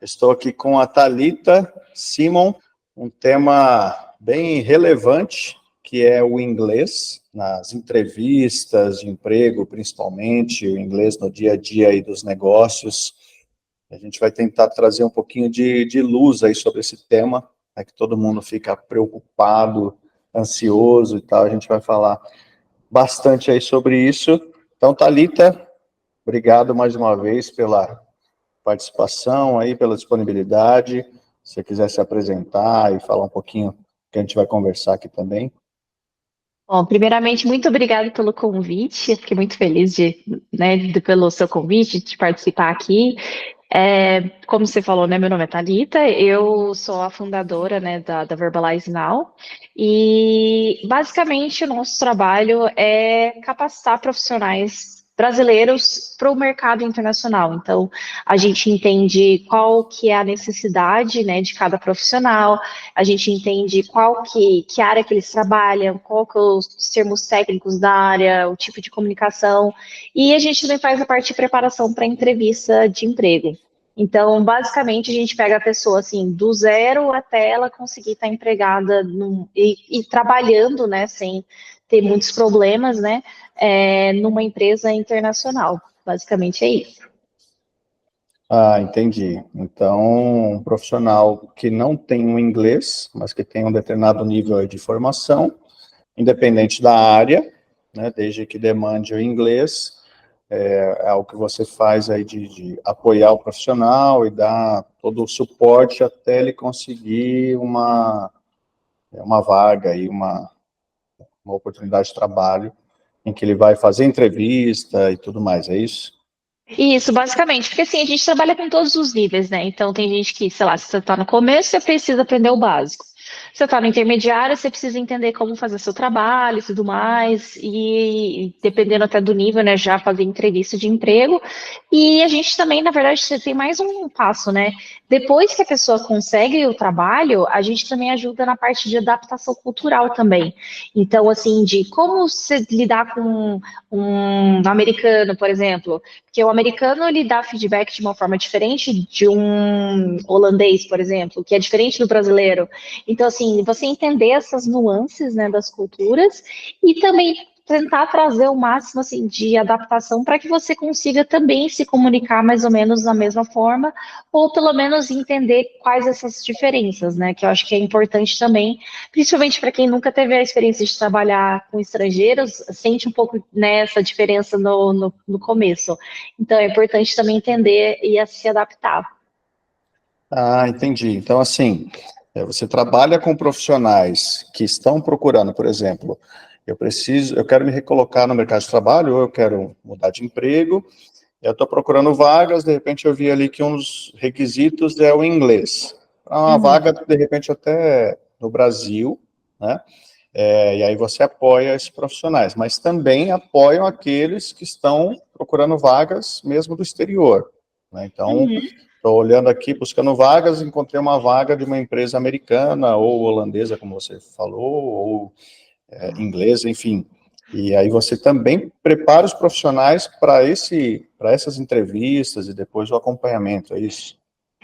Estou aqui com a Thalita Simon, um tema bem relevante, que é o inglês, nas entrevistas de emprego, principalmente, o inglês no dia a dia aí dos negócios. A gente vai tentar trazer um pouquinho de luz aí sobre esse tema, né, que todo mundo fica preocupado, ansioso e tal. A gente vai falar bastante aí sobre isso. Então, Thalita, obrigado mais uma vez pela participação aí, pela disponibilidade. Se você quiser se apresentar e falar um pouquinho que a gente vai conversar aqui também. Bom, primeiramente, muito obrigada pelo convite. Eu fiquei muito feliz pelo seu convite, de participar aqui. Como você falou, né, meu nome é Thalita, eu sou a fundadora, né, da Verbalize Now, e basicamente o nosso trabalho é capacitar profissionais brasileiros para o mercado internacional. Então, a gente entende qual que é a necessidade, né, de cada profissional, a gente entende que área que eles trabalham, qual que são os termos técnicos da área, o tipo de comunicação, e a gente também faz a parte de preparação para entrevista de emprego. Então, basicamente, a gente pega a pessoa assim, do zero até ela conseguir estar empregada e trabalhando, né, sem ter muitos problemas, né, numa empresa internacional. Basicamente é isso. Ah, entendi. Então, um profissional que não tem um inglês, mas que tem um determinado nível aí de formação, independente da área, né, desde que demande o inglês, é algo que você faz aí de apoiar o profissional e dar todo o suporte até ele conseguir uma vaga e uma oportunidade de trabalho em que ele vai fazer entrevista e tudo mais, é isso? Isso, basicamente, porque assim, a gente trabalha com todos os níveis, né? Então tem gente que, sei lá, se você está no começo, você precisa aprender o básico. Se você está no intermediário, você precisa entender como fazer seu trabalho e tudo mais, e dependendo até do nível, né, já fazer entrevista de emprego. E a gente também, na verdade, tem mais um passo, né? Depois que a pessoa consegue o trabalho, a gente também ajuda na parte de adaptação cultural também. Então, assim, de como se lidar com um americano, por exemplo, porque o americano ele dá feedback de uma forma diferente de um holandês, por exemplo, que é diferente do brasileiro. Então, assim, você entender essas nuances, né, das culturas e também tentar trazer o máximo assim de adaptação para que você consiga também se comunicar mais ou menos da mesma forma, ou pelo menos entender quais essas diferenças, né? Que eu acho que é importante também, principalmente para quem nunca teve a experiência de trabalhar com estrangeiros, sente um pouco nessa diferença no começo. Então é importante também entender e a se adaptar. Ah, entendi. Então, assim, você trabalha com profissionais que estão procurando, por exemplo, eu quero me recolocar no mercado de trabalho, ou eu quero mudar de emprego, eu estou procurando vagas, de repente eu vi ali que um dos requisitos é o inglês. Para uma Uhum. vaga, de repente, até no Brasil, né? E aí você apoia esses profissionais, mas também apoiam aqueles que estão procurando vagas mesmo do exterior, né? Então, Uhum. estou olhando aqui, buscando vagas, encontrei uma vaga de uma empresa americana ou holandesa, como você falou, ou inglesa, enfim. E aí você também prepara os profissionais para essas entrevistas e depois o acompanhamento, é isso?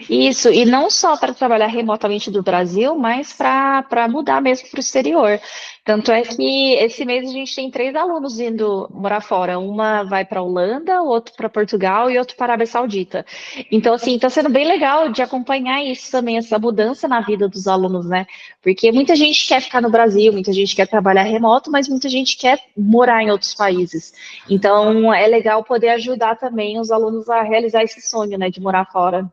Isso, e não só para trabalhar remotamente do Brasil, mas para mudar mesmo para o exterior. Tanto é que esse mês a gente tem 3 alunos indo morar fora. Uma vai para a Holanda, outro para Portugal e outro para a Arábia Saudita. Então, assim, está sendo bem legal de acompanhar isso também, essa mudança na vida dos alunos, né? Porque muita gente quer ficar no Brasil, muita gente quer trabalhar remoto, mas muita gente quer morar em outros países. Então, é legal poder ajudar também os alunos a realizar esse sonho, né, de morar fora.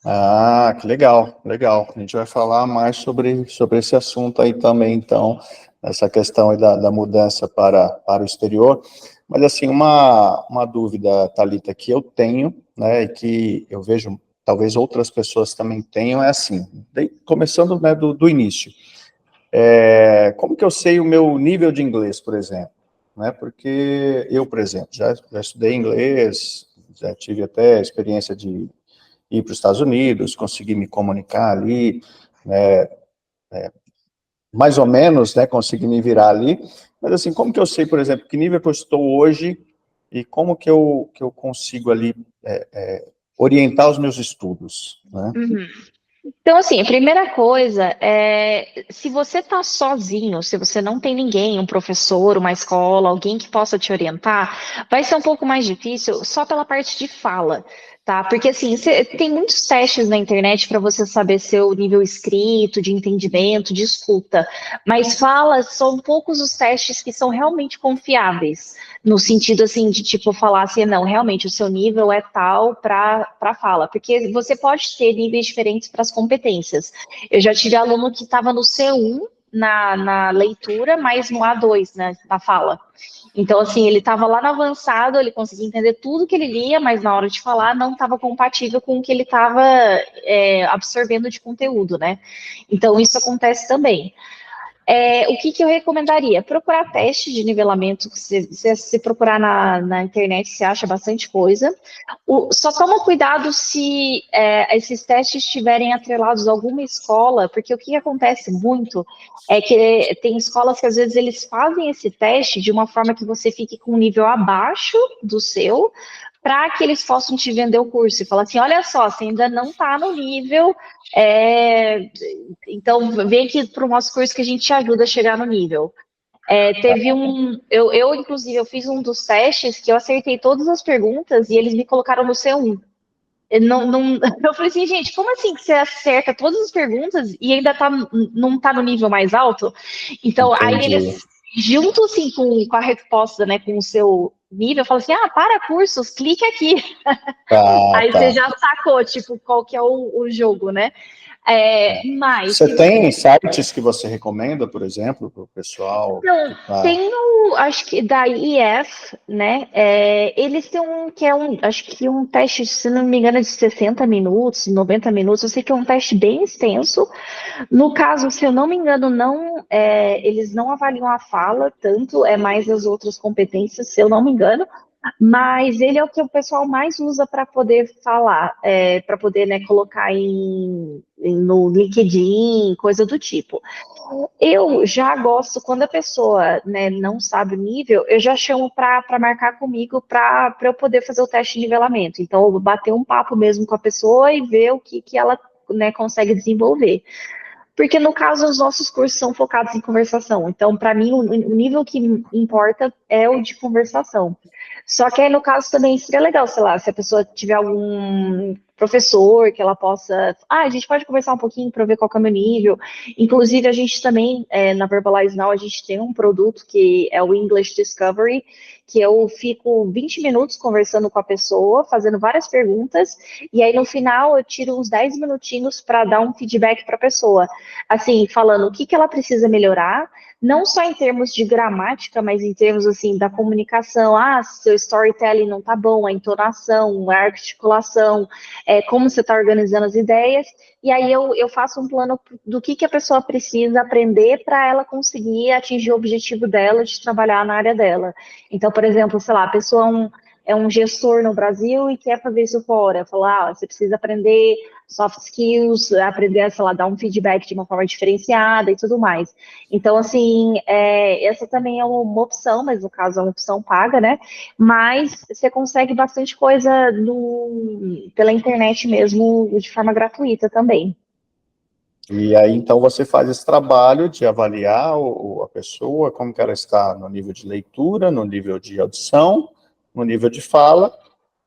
Ah, que legal, legal. A gente vai falar mais sobre esse assunto aí também, então, essa questão aí da mudança para o exterior. Mas, assim, uma dúvida, Thalita, que eu tenho, né, e que eu vejo, talvez outras pessoas também tenham, é assim, começando, né, do início. Como que eu sei o meu nível de inglês, por exemplo? Né, porque eu, por exemplo, já estudei inglês, já tive até experiência de ir para os Estados Unidos, conseguir me comunicar ali, né, mais ou menos, né, conseguir me virar ali, mas assim, como que eu sei, por exemplo, que nível que eu estou hoje e como que eu consigo ali orientar os meus estudos, né? Uhum. Então, assim, a primeira coisa é, se você está sozinho, se você não tem ninguém, um professor, uma escola, alguém que possa te orientar, vai ser um pouco mais difícil só pela parte de fala, tá? Porque, assim, tem muitos testes na internet para você saber seu nível escrito, de entendimento, de escuta, mas fala, são poucos os testes que são realmente confiáveis, no sentido, assim, de, tipo, falar assim, não, realmente, o seu nível é tal para fala, porque você pode ter níveis diferentes para as competências. Eu já tive aluno que estava no C1 na leitura, mas no A2, né, na fala. Então, assim, ele estava lá no avançado, ele conseguia entender tudo que ele lia, mas na hora de falar não estava compatível com o que ele estava absorvendo de conteúdo, né? Então, isso acontece também. O que eu recomendaria? Procurar teste de nivelamento. Se procurar na internet, você acha bastante coisa. Só toma cuidado se esses testes estiverem atrelados a alguma escola, porque o que acontece muito é que tem escolas que às vezes eles fazem esse teste de uma forma que você fique com um nível abaixo do seu, para que eles possam te vender o curso e falar assim, olha só, você ainda não está no nível, então vem aqui para o nosso curso que a gente te ajuda a chegar no nível. Teve inclusive, eu fiz um dos testes que eu acertei todas as perguntas e eles me colocaram no C1. Eu falei assim, gente, como assim que você acerta todas as perguntas e ainda não tá no nível mais alto? Então, aí Entendi. eles, junto assim com a resposta, né, com o seu nível, falam assim, para cursos, clique aqui. Tá, Aí você tá. já sacou, tipo, qual que é o jogo, né? Mas Você tem sites que você recomenda, por exemplo, para o pessoal que Então, está... tem acho que da IF, né? Eles têm acho que um teste, se não me engano, é de 60 minutos, 90 minutos. Eu sei que é um teste bem extenso. No caso, se eu não me engano, eles não avaliam a fala tanto, é mais as outras competências, se eu não me engano. Mas ele é o que o pessoal mais usa para poder falar, para poder, né, colocar no LinkedIn, coisa do tipo. Eu já gosto, quando a pessoa, né, não sabe o nível, eu já chamo para marcar comigo para eu poder fazer o teste de nivelamento. Então, eu vou bater um papo mesmo com a pessoa e ver o que ela, né, consegue desenvolver. Porque, no caso, os nossos cursos são focados em conversação. Então, para mim, o nível que importa é o de conversação. Só que aí, no caso, também seria legal, sei lá, se a pessoa tiver algum professor que ela possa. A gente pode conversar um pouquinho para ver qual que é o meu nível. Inclusive, a gente também, na Verbalize Now, a gente tem um produto que é o English Discovery, que eu fico 20 minutos conversando com a pessoa, fazendo várias perguntas, e aí no final eu tiro uns 10 minutinhos para dar um feedback para a pessoa assim, falando o que ela precisa melhorar, não só em termos de gramática, mas em termos, assim, da comunicação. Seu storytelling não tá bom, a entonação, a articulação, como você está organizando as ideias, e aí eu faço um plano do que a pessoa precisa aprender para ela conseguir atingir o objetivo dela de trabalhar na área dela. Então, por exemplo, sei lá, a pessoa é um gestor no Brasil e quer fazer isso fora. Falar, você precisa aprender soft skills, aprender, sei lá, dar um feedback de uma forma diferenciada e tudo mais. Então, assim, essa também é uma opção, mas no caso é uma opção paga, né? Mas você consegue bastante coisa pela internet mesmo, de forma gratuita também. E aí, então, você faz esse trabalho de avaliar a pessoa, como que ela está no nível de leitura, no nível de audição, no nível de fala,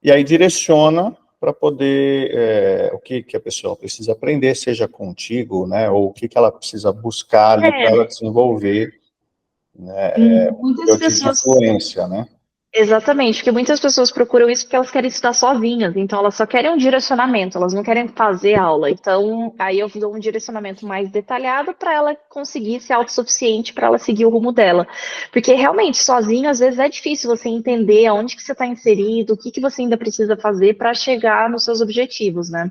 e aí direciona para poder, o que a pessoa precisa aprender, seja contigo, né, ou o que ela precisa buscar ali para ela desenvolver, né, o Muitas seu tipo de pessoas. fluência, né? Exatamente, porque muitas pessoas procuram isso porque elas querem estudar sozinhas, então elas só querem um direcionamento, elas não querem fazer aula. Então, aí eu dou um direcionamento mais detalhado para ela conseguir ser autossuficiente, para ela seguir o rumo dela. Porque realmente, sozinho, às vezes é difícil você entender aonde que você está inserido, o que você ainda precisa fazer para chegar nos seus objetivos, né?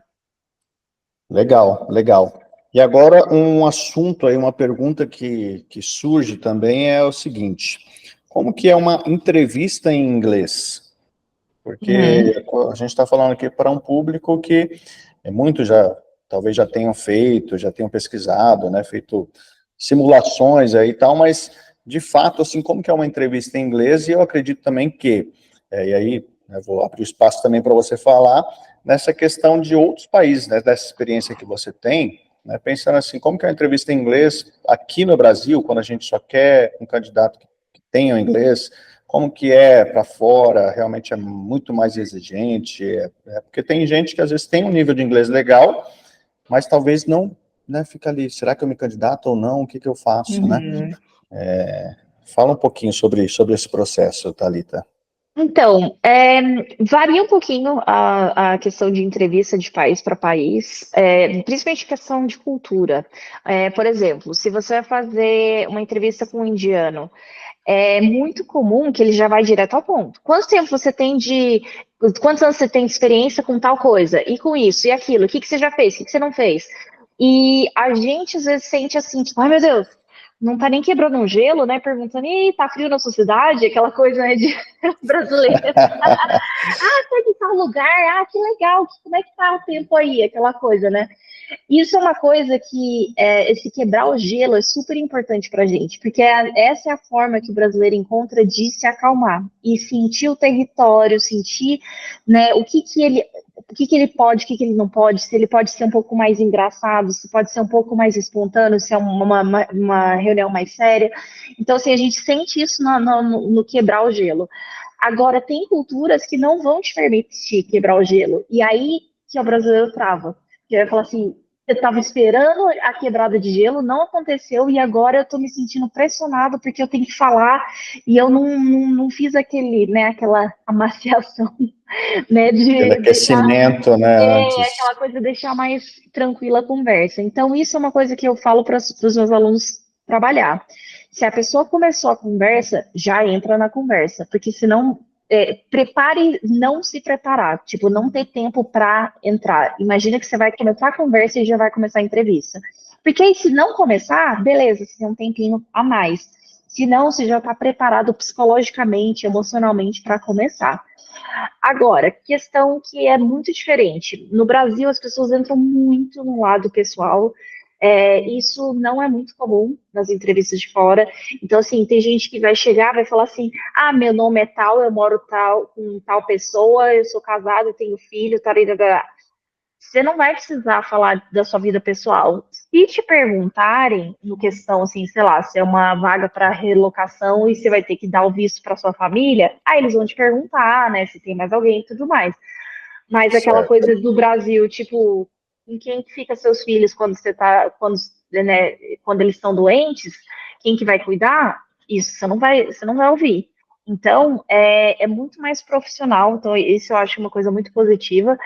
Legal, legal. E agora um assunto aí, uma pergunta que surge também é o seguinte: como que é uma entrevista em inglês? Uhum. Porque a gente está falando aqui para um público que muito já, talvez já tenham feito, já tenham pesquisado, né, feito simulações aí e tal, mas de fato, assim, como que é uma entrevista em inglês? E eu acredito também que, e aí, né, vou abrir o espaço também para você falar, nessa questão de outros países, né, dessa experiência que você tem, né, pensando assim, como que é a entrevista em inglês aqui no Brasil, quando a gente só quer um candidato que tenha o inglês, como que é para fora, realmente é muito mais exigente, porque tem gente que às vezes tem um nível de inglês legal, mas talvez não, né, fica ali, será que eu me candidato ou não, o que que eu faço, né? Fala um pouquinho sobre esse processo, Thalita. Então, varia um pouquinho a questão de entrevista de país para país, principalmente questão de cultura. Por exemplo, se você vai fazer uma entrevista com um indiano, é muito comum que ele já vai direto ao ponto. Quantos anos você tem de experiência com tal coisa? E com isso, e aquilo? O que que você já fez? O que que você não fez? E a gente às vezes sente assim, tipo, ai meu Deus, não tá nem quebrando um gelo, né? Perguntando, e tá frio na sua cidade? Aquela coisa, né, de brasileiro. Foi de tal lugar, que legal, como é que tá o tempo aí? Aquela coisa, né? Isso é uma coisa que esse quebrar o gelo é super importante para a gente, porque essa é a forma que o brasileiro encontra de se acalmar e sentir o território, sentir, né, o que que ele pode, o que que ele não pode, se ele pode ser um pouco mais engraçado, se pode ser um pouco mais espontâneo, se é uma reunião mais séria. Então, assim, a gente sente isso no quebrar o gelo. Agora, tem culturas que não vão te permitir quebrar o gelo, e aí que o brasileiro trava. Que vai falar assim, eu estava esperando a quebrada de gelo, não aconteceu, e agora eu estou me sentindo pressionado porque eu tenho que falar, e eu não fiz aquela amaciação, né, Aquele de deixar, aquecimento, né, antes. aquela coisa de deixar mais tranquila a conversa. Então, isso é uma coisa que eu falo para os meus alunos trabalhar. Se a pessoa começou a conversa, já entra na conversa, porque senão prepare não se preparar, tipo, não ter tempo para entrar. Imagina que você vai começar a conversa e já vai começar a entrevista. Porque aí, se não começar, beleza, você tem um tempinho a mais. Se não, você já está preparado psicologicamente, emocionalmente para começar. Agora, questão que é muito diferente. No Brasil, as pessoas entram muito no lado pessoal. Isso não é muito comum nas entrevistas de fora. Então, assim, tem gente que vai chegar, vai falar assim: ah, meu nome é tal, eu moro com tal pessoa, eu sou casado, tenho filho, tal. Você não vai precisar falar da sua vida pessoal. Se te perguntarem, no questão assim, sei lá, se é uma vaga para relocação e você vai ter que dar o visto para sua família, aí eles vão te perguntar, né, se tem mais alguém e tudo mais. Mas aquela Certo. coisa do Brasil, tipo, em quem que fica seus filhos quando eles estão doentes, quem que vai cuidar? Isso você não vai ouvir. Então, é muito mais profissional. Então, isso eu acho uma coisa muito positiva.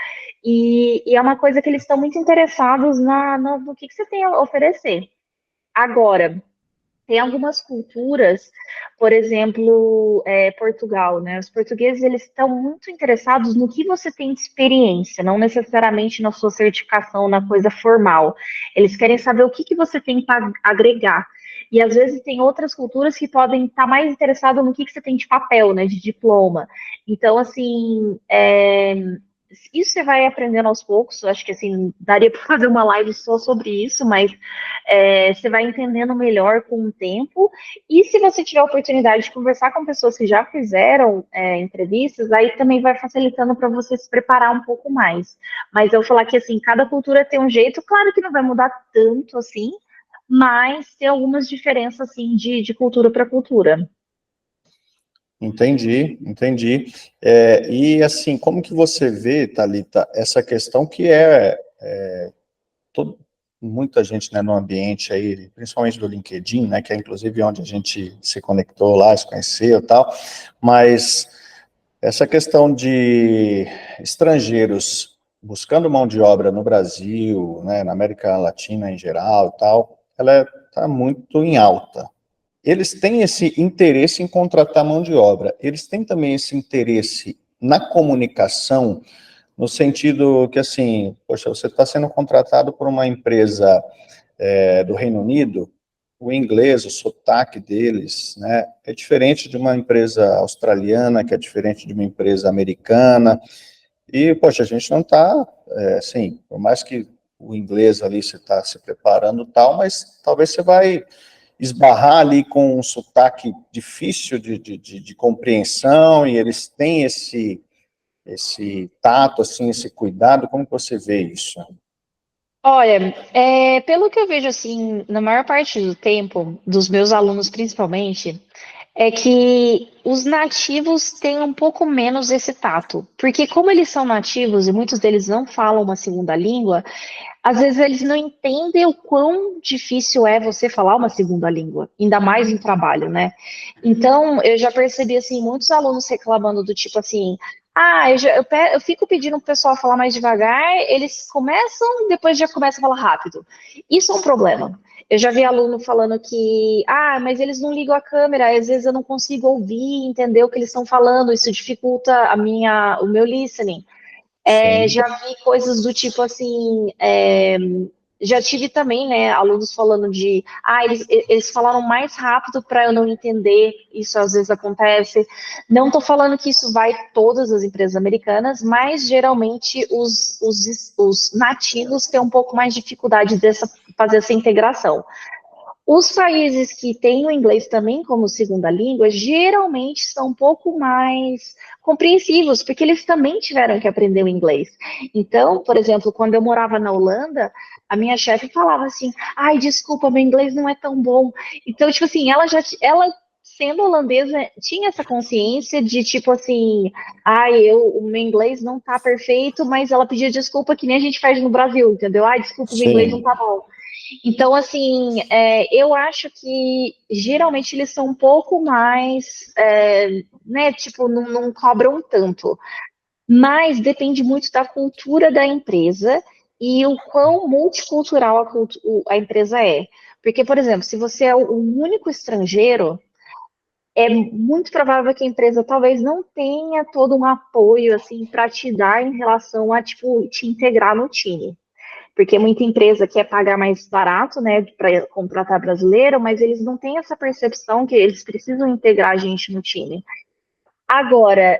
E é uma coisa que eles estão muito interessados no que você tem a oferecer. Agora, tem algumas culturas, por exemplo, Portugal, né? Os portugueses eles estão muito interessados no que você tem de experiência, não necessariamente na sua certificação, na coisa formal. Eles querem saber o que que você tem para agregar. E às vezes tem outras culturas que podem estar mais interessadas no que você tem de papel, né? De diploma. Então, assim, isso você vai aprendendo aos poucos. Eu acho que assim daria para fazer uma live só sobre isso, mas você vai entendendo melhor com o tempo. E se você tiver a oportunidade de conversar com pessoas que já fizeram entrevistas, aí também vai facilitando para você se preparar um pouco mais. Mas eu vou falar que assim, cada cultura tem um jeito, claro que não vai mudar tanto assim, mas tem algumas diferenças assim de cultura para cultura. Entendi, entendi. E assim, como que você vê, Thalita, essa questão que todo, muita gente, né, no ambiente aí, principalmente do LinkedIn, né, que é inclusive onde a gente se conectou lá, se conheceu e tal, mas essa questão de estrangeiros buscando mão de obra no Brasil, né, na América Latina em geral e tal, ela está muito em alta. Eles têm esse interesse em contratar mão de obra, eles têm também esse interesse na comunicação, no sentido que, assim, poxa, você está sendo contratado por uma empresa do Reino Unido, o inglês, o sotaque deles, né, é diferente de uma empresa australiana, que é diferente de uma empresa americana, e, poxa, a gente não está, assim, por mais que o inglês ali você está se preparando e tal, mas talvez você vai esbarrar ali com um sotaque difícil de compreensão, e eles têm esse tato, assim, esse cuidado, como que você vê isso? Olha, pelo que eu vejo assim, na maior parte do tempo, dos meus alunos principalmente, é que os nativos têm um pouco menos esse tato, porque como eles são nativos e muitos deles não falam uma segunda língua, às vezes eles não entendem o quão difícil é você falar uma segunda língua, ainda mais em trabalho, né? Então, eu já percebi, assim, muitos alunos reclamando do tipo assim, eu fico pedindo pro pessoal falar mais devagar, eles começam, depois já começam a falar rápido. Isso é um problema. Eu já vi aluno falando que, mas eles não ligam a câmera, às vezes eu não consigo ouvir, entender o que eles estão falando, isso dificulta o meu listening. Sim, Já vi coisas do tipo assim, já tive também, né, alunos falando de, eles falaram mais rápido para eu não entender, isso às vezes acontece. Não estou falando que isso vai todas as empresas americanas, mas geralmente os nativos têm um pouco mais de dificuldade fazer essa integração. Os países que têm o inglês também como segunda língua, geralmente são um pouco mais compreensivos, porque eles também tiveram que aprender o inglês. Então, por exemplo, quando eu morava na Holanda, a minha chefe falava assim: ai, desculpa, meu inglês não é tão bom. Então, tipo assim, ela sendo holandesa, tinha essa consciência de tipo assim, o meu inglês não tá perfeito, mas ela pedia desculpa que nem a gente faz no Brasil, entendeu? Ai, desculpa, meu inglês não sim, tá bom. Então, assim, eu acho que geralmente eles são um pouco mais, né, tipo, não cobram tanto. Mas depende muito da cultura da empresa e o quão multicultural a empresa é. Porque, por exemplo, se você é o único estrangeiro, é muito provável que a empresa talvez não tenha todo um apoio assim para te dar em relação a tipo te integrar no time. Porque muita empresa quer pagar mais barato, né, para contratar brasileiro, mas eles não têm essa percepção que eles precisam integrar a gente no time. Agora,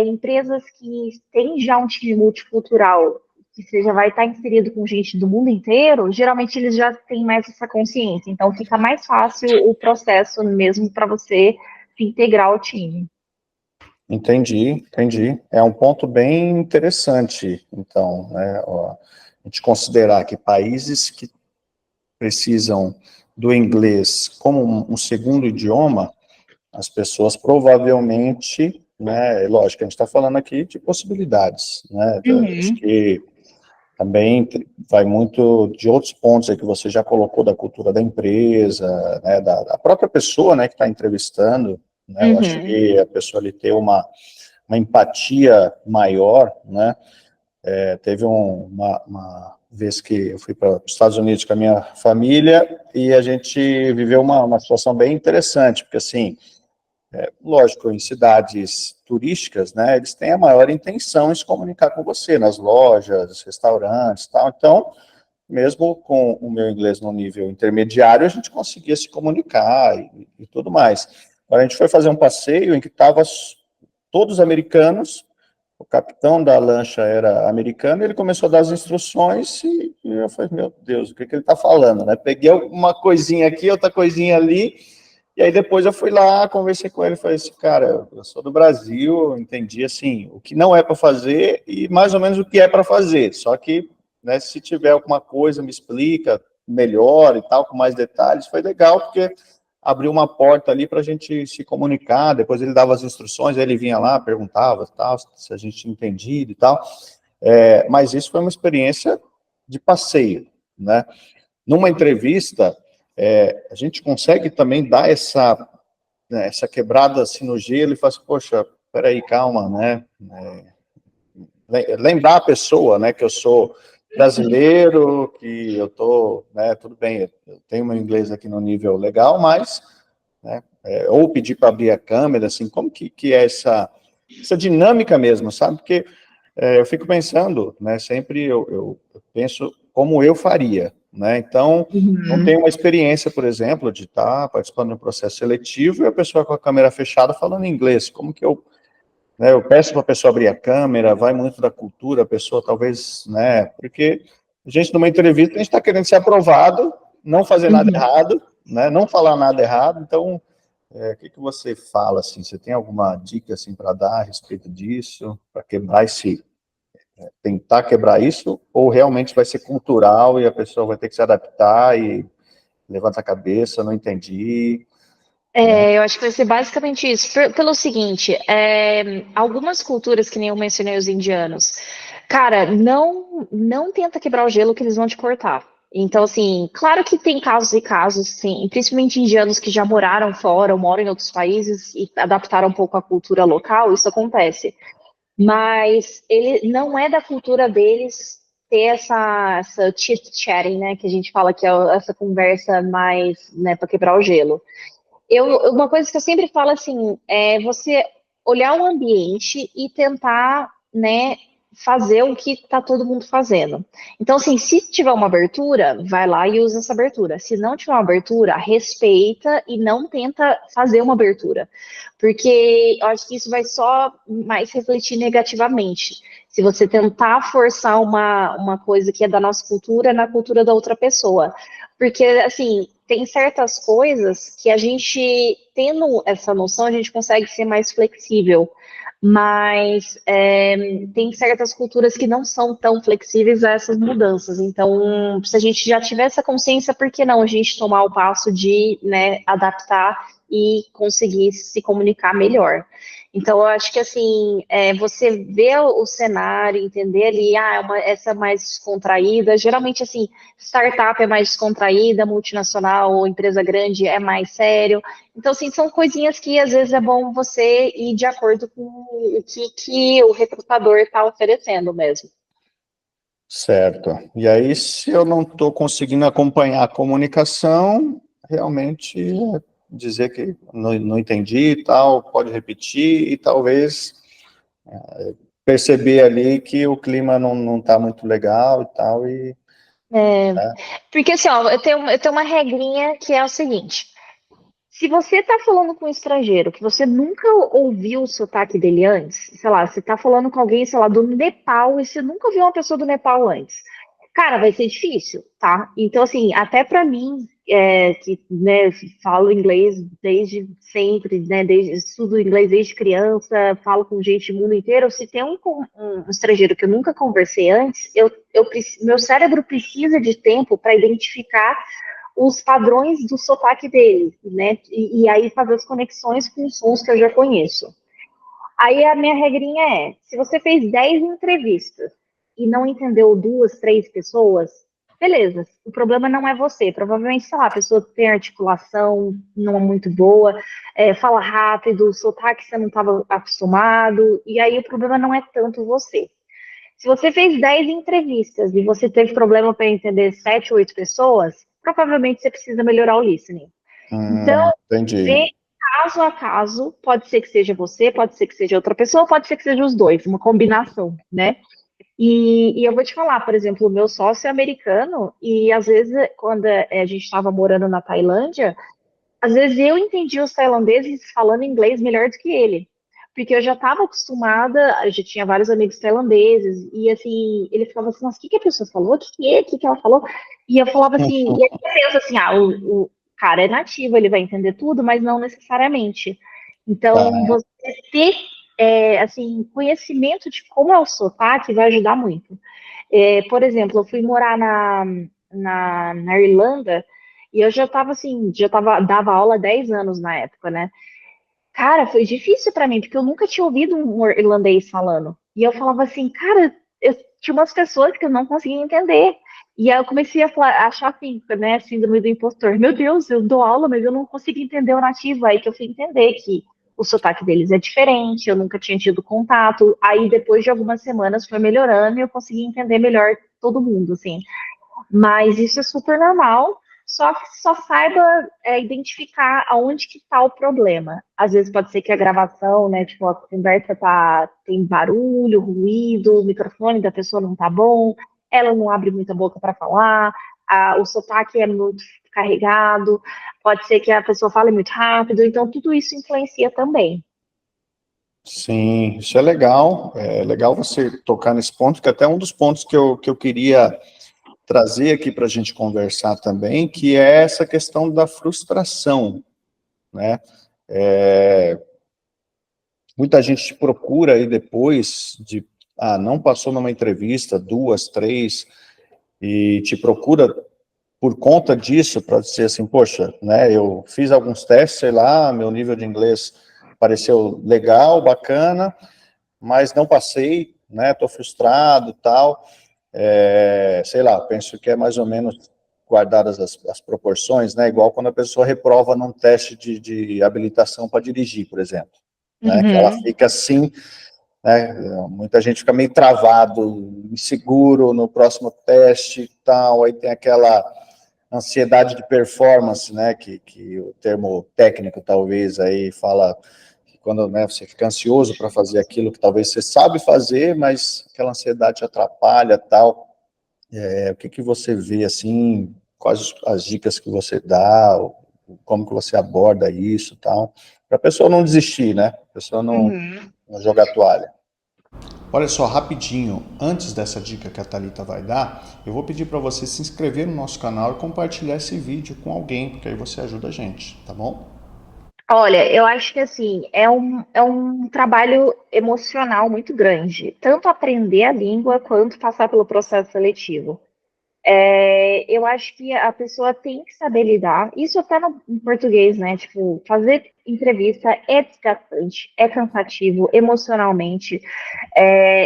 empresas que têm já um time multicultural, que você já vai estar inserido com gente do mundo inteiro, geralmente eles já têm mais essa consciência. Então, fica mais fácil o processo mesmo para você se integrar ao time. entendi, entendi. É um ponto bem interessante, então, né, ó, a gente considerar que países que precisam do inglês como um segundo idioma, as pessoas provavelmente, né, lógico, a gente está falando aqui de possibilidades, né, acho Uhum, que também vai muito de outros pontos aí que você já colocou da cultura da empresa, né, da própria pessoa, né, que está entrevistando, né, eu acho uhum. que a pessoa ali ter uma empatia maior, né, teve uma vez que eu fui para os Estados Unidos com a minha família e a gente viveu uma situação bem interessante, porque assim, lógico, em cidades turísticas, né, eles têm a maior intenção em se comunicar com você, nas lojas, restaurantes e tal, então, mesmo com o meu inglês no nível intermediário, a gente conseguia se comunicar e tudo mais. Agora, a gente foi fazer um passeio em que estavam todos americanos, o capitão da lancha era americano, ele começou a dar as instruções e eu falei, meu Deus, o que ele está falando, né? Peguei uma coisinha aqui, outra coisinha ali, e aí depois eu fui lá, conversei com ele, falei assim, cara, eu sou do Brasil, eu entendi, assim, o que não é para fazer e mais ou menos o que é para fazer, só que, né, se tiver alguma coisa, me explica melhor e tal, com mais detalhes, foi legal, porque abriu uma porta ali para a gente se comunicar, depois ele dava as instruções, aí ele vinha lá, perguntava tal, se a gente tinha entendido e tal, mas isso foi uma experiência de passeio, né? Numa entrevista, a gente consegue também dar essa quebrada assim no gelo e falar assim, poxa, peraí, calma, né? Lembrar a pessoa, né, que eu sou brasileiro, que eu tô, né, tudo bem, eu tenho meu inglês aqui no nível legal, mas, né, ou pedir para abrir a câmera, assim, como que é essa dinâmica mesmo, sabe? Porque eu fico pensando, né, sempre eu penso como eu faria, né? Então, não tenho Uhum. uma experiência, por exemplo, de estar participando de um processo seletivo e a pessoa com a câmera fechada falando inglês. Como que eu, né, eu peço para a pessoa abrir a câmera, vai muito da cultura, a pessoa talvez, né, porque a gente numa entrevista, a gente está querendo ser aprovado, não fazer nada Uhum. errado, né, não falar nada errado, então o que que você fala, assim, você tem alguma dica, assim, para dar a respeito disso, para quebrar tentar quebrar isso, ou realmente vai ser cultural e a pessoa vai ter que se adaptar e levanta a cabeça, não entendi, né? Eu acho que vai ser basicamente isso. Pelo seguinte, algumas culturas, que nem eu mencionei os indianos, cara, não tenta quebrar o gelo que eles vão te cortar. Então, assim, claro que tem casos e casos, sim, principalmente indianos que já moraram fora ou moram em outros países e adaptaram um pouco a cultura local, isso acontece. Mas ele não é da cultura deles ter essa chit-chatting, né, que a gente fala que é essa conversa mais, né, para quebrar o gelo. Uma coisa que eu sempre falo assim, é você olhar o ambiente e tentar, né, fazer o que está todo mundo fazendo. Então, assim, se tiver uma abertura, vai lá e usa essa abertura. Se não tiver uma abertura, respeita e não tenta fazer uma abertura. Porque eu acho que isso vai só mais refletir negativamente. Se você tentar forçar uma coisa que é da nossa cultura na cultura da outra pessoa. Porque, assim, tem certas coisas que a gente, tendo essa noção, a gente consegue ser mais flexível. Mas tem certas culturas que não são tão flexíveis a essas mudanças. Então, se a gente já tiver essa consciência, por que não a gente tomar o passo de, né, adaptar e conseguir se comunicar melhor? Então, eu acho que assim, você vê o cenário, entender ali, essa é mais descontraída. Geralmente, assim, startup é mais descontraída, multinacional ou empresa grande é mais sério. Então, assim, são coisinhas que às vezes é bom você ir de acordo com o que o recrutador está oferecendo mesmo. Certo. E aí, se eu não estou conseguindo acompanhar a comunicação, realmente dizer que não entendi e tal, pode repetir e talvez perceber ali que o clima não está muito legal e tal, É, né? porque assim, ó, eu tenho uma regrinha que é o seguinte: se você está falando com um estrangeiro que você nunca ouviu o sotaque dele antes, sei lá, você está falando com alguém, sei lá, do Nepal e você nunca ouviu uma pessoa do Nepal antes, cara, vai ser difícil, tá? Então, assim, até para mim, que, né, falo inglês desde sempre, né, estudo inglês desde criança, falo com gente do mundo inteiro, se tem um estrangeiro que eu nunca conversei antes, meu cérebro precisa de tempo para identificar os padrões do sotaque dele, né? E aí fazer as conexões com os sons que eu já conheço. Aí a minha regrinha se você fez 10 entrevistas e não entendeu duas, três pessoas, beleza, o problema não é você, provavelmente, sei lá, a pessoa tem articulação não é muito boa, fala rápido, sotaque você não estava acostumado, e aí o problema não é tanto você. Se você fez 10 entrevistas e você teve problema para entender 7, 8 pessoas, provavelmente você precisa melhorar o listening. Então, Entendi. vê caso a caso, pode ser que seja você, pode ser que seja outra pessoa, pode ser que seja os dois, uma combinação, né? E eu vou te falar, por exemplo, o meu sócio é americano e às vezes, quando a gente estava morando na Tailândia, às vezes eu entendi os tailandeses falando inglês melhor do que ele. Porque eu já estava acostumada, eu já tinha vários amigos tailandeses, e assim, ele ficava assim, nossa, o que a pessoa falou? O que ela falou? E eu falava assim, e aí eu penso assim, o cara é nativo, ele vai entender tudo, mas não necessariamente. Então, Tá. você ter, assim, conhecimento de como é o sotaque vai ajudar muito. Por exemplo, eu fui morar na Irlanda, e eu já estava assim, dava aula há 10 anos na época, né? Cara, foi difícil para mim, porque eu nunca tinha ouvido um irlandês falando. E eu falava assim, cara, eu tinha umas pessoas que eu não conseguia entender. E aí eu comecei a achar assim, né, síndrome do impostor. Meu Deus, eu dou aula, mas eu não consigo entender o nativo. Aí que eu fui entender que o sotaque deles é diferente, eu nunca tinha tido contato. Aí depois de algumas semanas foi melhorando e eu consegui entender melhor todo mundo, assim. Mas isso é super normal, só que só saiba identificar aonde que está o problema. Às vezes pode ser que a gravação, né, tipo, a conversa tem barulho, ruído, o microfone da pessoa não tá bom, ela não abre muita boca para falar, o sotaque é muito carregado, pode ser que a pessoa fale muito rápido, então tudo isso influencia também. Sim, isso é legal você tocar nesse ponto, que até um dos pontos que eu queria trazer aqui para a gente conversar também, que é essa questão da frustração, né? Muita gente te procura aí depois de, não passou numa entrevista, 2, 3, e te procura por conta disso, para dizer assim, poxa, né, eu fiz alguns testes, sei lá, meu nível de inglês pareceu legal, bacana, mas não passei, né, tô frustrado, tal, sei lá, penso que é mais ou menos guardadas as proporções, né, igual quando a pessoa reprova num teste de habilitação para dirigir, por exemplo, né, que ela fica assim, né, muita gente fica meio travado, inseguro no próximo teste e tal, aí tem aquela ansiedade de performance, né, que o termo técnico talvez aí fala, que quando, né, você fica ansioso para fazer aquilo que talvez você sabe fazer, mas aquela ansiedade atrapalha, tal. O que que você vê, assim, quais as dicas que você dá, como que você aborda isso, tal, para a pessoa não desistir, né, a pessoa não jogar a toalha. Olha só, rapidinho, antes dessa dica que a Thalita vai dar, eu vou pedir para você se inscrever no nosso canal e compartilhar esse vídeo com alguém, porque aí você ajuda a gente, tá bom? Olha, eu acho que assim, é um trabalho emocional muito grande, tanto aprender a língua quanto passar pelo processo seletivo. Eu acho que a pessoa tem que saber lidar, isso até no em português, né? Tipo, fazer entrevista é desgastante, é cansativo emocionalmente.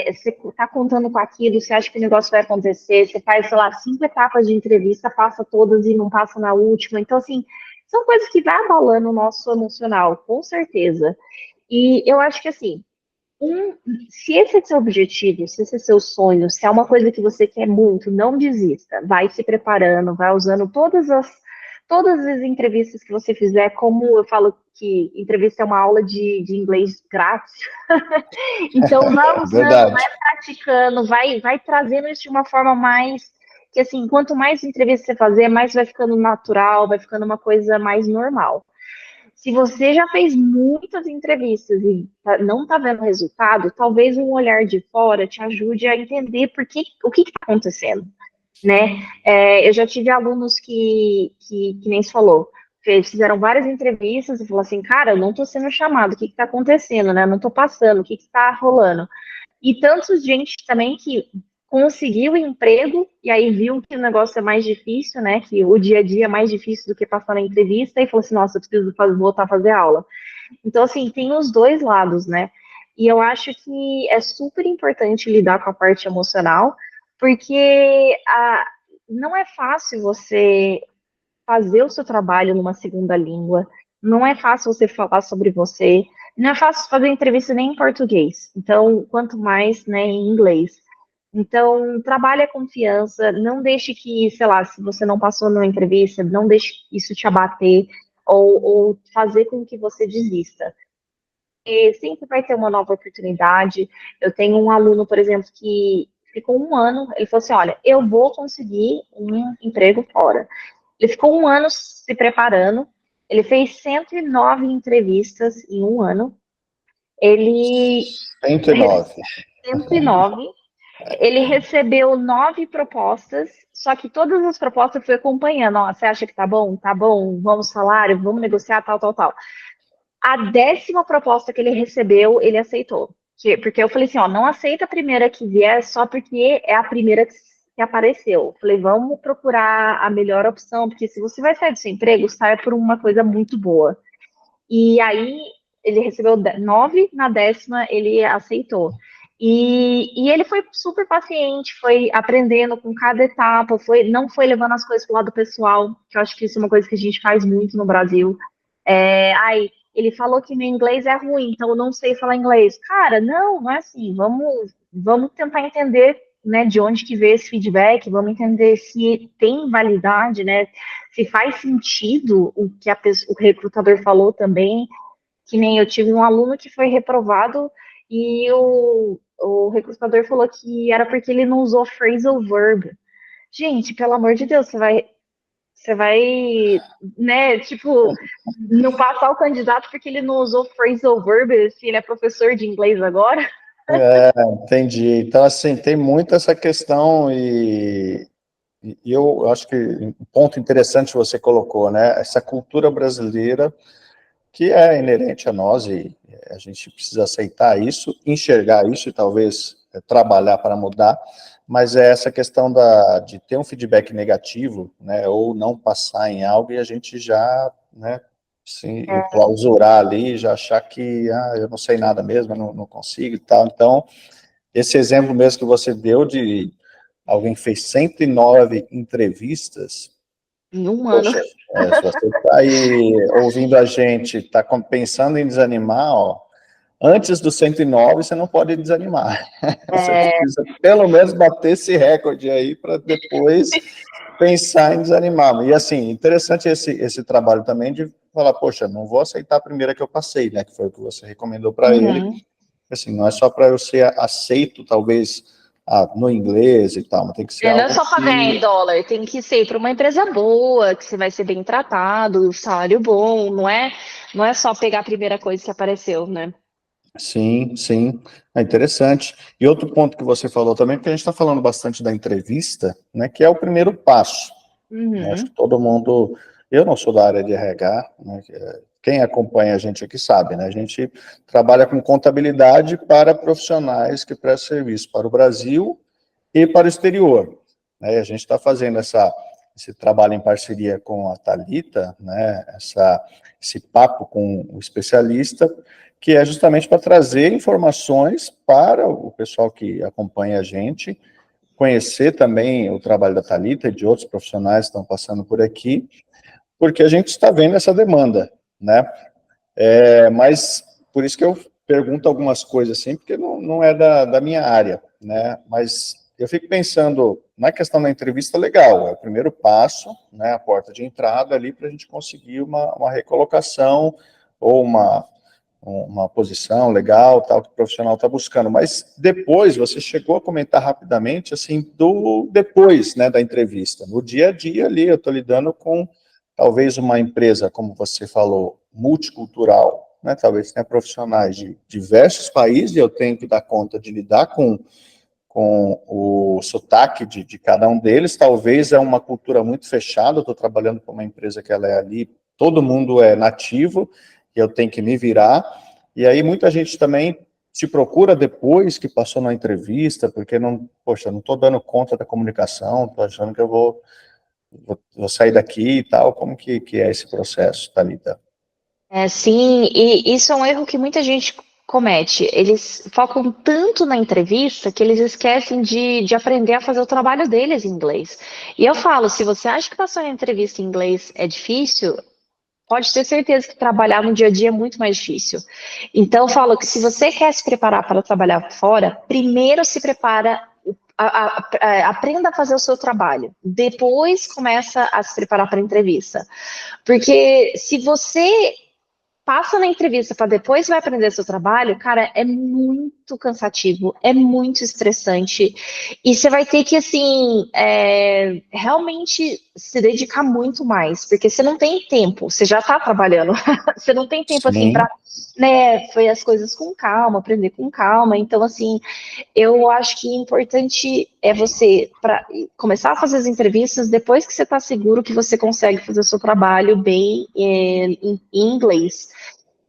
Você está contando com aquilo, você acha que o negócio vai acontecer, você faz, sei lá, 5 etapas de entrevista, passa todas e não passa na última. Então, assim, são coisas que vai abalando o nosso emocional, com certeza. E eu acho que, assim, um, se esse é seu objetivo, se esse é seu sonho, se é uma coisa que você quer muito, não desista. Vai se preparando, vai usando todas as entrevistas que você fizer, como eu falo que entrevista é uma aula de inglês grátis. Então, vai usando, vai Verdade. praticando, vai trazendo isso de uma forma mais que assim, quanto mais entrevistas você fazer, mais vai ficando natural, vai ficando uma coisa mais normal. Se você já fez muitas entrevistas e não está vendo resultado, talvez um olhar de fora te ajude a entender o que está acontecendo, né? Eu já tive alunos que nem se falou, fizeram várias entrevistas e falaram assim, cara, eu não estou sendo chamado, o que está acontecendo, né? Eu não estou passando, o que está rolando? E tantos gente também que conseguiu emprego e aí viu que o negócio é mais difícil, né? Que o dia a dia é mais difícil do que passar na entrevista e falou assim, nossa, eu preciso voltar a fazer aula. Então, assim, tem os dois lados, né? E eu acho que é super importante lidar com a parte emocional, porque não é fácil você fazer o seu trabalho numa segunda língua, não é fácil você falar sobre você, não é fácil fazer entrevista nem em português, então, quanto mais, né, em inglês. Então, trabalhe a confiança, não deixe que, sei lá, se você não passou numa entrevista, não deixe isso te abater ou fazer com que você desista. E sempre vai ter uma nova oportunidade. Eu tenho um aluno, por exemplo, que ficou um ano, ele falou assim, olha, eu vou conseguir um emprego fora. Ele ficou um ano se preparando, ele fez 109 entrevistas em um ano, ele 109. 109, ele recebeu 9 propostas, só que todas as propostas foi acompanhando, ó, você acha que tá bom? Tá bom, vamos salário, vamos negociar, tal, tal, tal. A 10ª proposta que ele recebeu, ele aceitou. Porque eu falei assim, ó, não aceita a primeira que vier só porque é a primeira que apareceu. Eu falei, vamos procurar a melhor opção, porque se você vai sair do seu emprego, saia por uma coisa muito boa. E aí ele recebeu 9, na 10ª ele aceitou. E ele foi super paciente, foi aprendendo com cada etapa, não foi levando as coisas para o lado pessoal, que eu acho que isso é uma coisa que a gente faz muito no Brasil. Ele falou que meu inglês é ruim, então eu não sei falar inglês. Cara, não é assim. Vamos tentar entender, né, de onde que veio esse feedback, vamos entender se tem validade, né, se faz sentido o que o recrutador falou também. Que nem eu tive um aluno que foi reprovado e o recrutador falou que era porque ele não usou phrasal verb. Gente, pelo amor de Deus, você vai, né, tipo, não passar o candidato porque ele não usou phrasal verb, se ele é professor de inglês agora. Entendi. Então, assim, tem muito essa questão e eu acho que um ponto interessante você colocou, né? Essa cultura brasileira que é inerente a nós e a gente precisa aceitar isso, enxergar isso e talvez trabalhar para mudar, mas é essa questão de ter um feedback negativo, né, ou não passar em algo e a gente já, né, se enclausurar ali, já achar que, eu não sei nada mesmo, eu não consigo e tal. Então, esse exemplo mesmo que você deu de alguém que fez 109 entrevistas, Em um ano. poxa, se você está aí ouvindo a gente, está pensando em desanimar, ó, antes do 109 você não pode desanimar. Você precisa pelo menos bater esse recorde aí para depois pensar em desanimar. E assim, interessante esse trabalho também de falar, poxa, não vou aceitar a primeira que eu passei, né, que foi o que você recomendou para ele. Assim, não é só para eu ser aceito, talvez, no inglês e tal, mas tem que ser Não é algo só pagar em que... dólar, tem que ser para uma empresa boa, que você vai ser bem tratado, salário bom, não é só pegar a primeira coisa que apareceu, né? Sim, sim, é interessante. E outro ponto que você falou também, porque a gente está falando bastante da entrevista, né, que é o primeiro passo. Né, acho que Uhum. todo mundo... Eu não sou da área de RH, né, quem acompanha a gente aqui sabe, né, a gente trabalha com contabilidade para profissionais que prestam serviço para o Brasil e para o exterior. Né, a gente está fazendo esse trabalho em parceria com a Thalita, né, esse papo com o especialista, que é justamente para trazer informações para o pessoal que acompanha a gente, conhecer também o trabalho da Thalita e de outros profissionais que estão passando por aqui, porque a gente está vendo essa demanda, né? Mas por isso que eu pergunto algumas coisas assim, porque não é da minha área, né? Mas eu fico pensando na questão da entrevista, legal, é o primeiro passo, né? A porta de entrada ali para a gente conseguir uma recolocação ou uma posição legal, tal, que o profissional está buscando. Mas depois, você chegou a comentar rapidamente, assim, do depois, né, da entrevista. No dia a dia ali, eu estou lidando com, talvez, uma empresa, como você falou, multicultural, né, talvez tenha profissionais de diversos países, e eu tenho que dar conta de lidar com o sotaque de cada um deles. Talvez é uma cultura muito fechada, eu estou trabalhando com uma empresa que ela é ali, todo mundo é nativo, e eu tenho que me virar, e aí muita gente também te procura depois que passou na entrevista, porque poxa, não estou dando conta da comunicação, estou achando que eu vou sair daqui e tal. Como que é esse processo, Thalita? Sim, e isso é um erro que muita gente comete. Eles focam tanto na entrevista que eles esquecem de aprender a fazer o trabalho deles em inglês. E eu falo, se você acha que passar uma entrevista em inglês é difícil, pode ter certeza que trabalhar no dia a dia é muito mais difícil. Então, eu falo que se você quer se preparar para trabalhar fora, primeiro se prepara, aprenda a fazer o seu trabalho. Depois começa a se preparar para a entrevista. Porque se você passa na entrevista para depois vai aprender seu trabalho, cara, é muito cansativo, é muito estressante. E você vai ter que, assim, realmente se dedicar muito mais, porque você não tem tempo, você já está trabalhando, você não tem tempo, assim, para, Sim, né, foi as coisas com calma, aprender com calma. Então, assim, eu acho que importante é você começar a fazer as entrevistas depois que você está seguro que você consegue fazer o seu trabalho bem em inglês.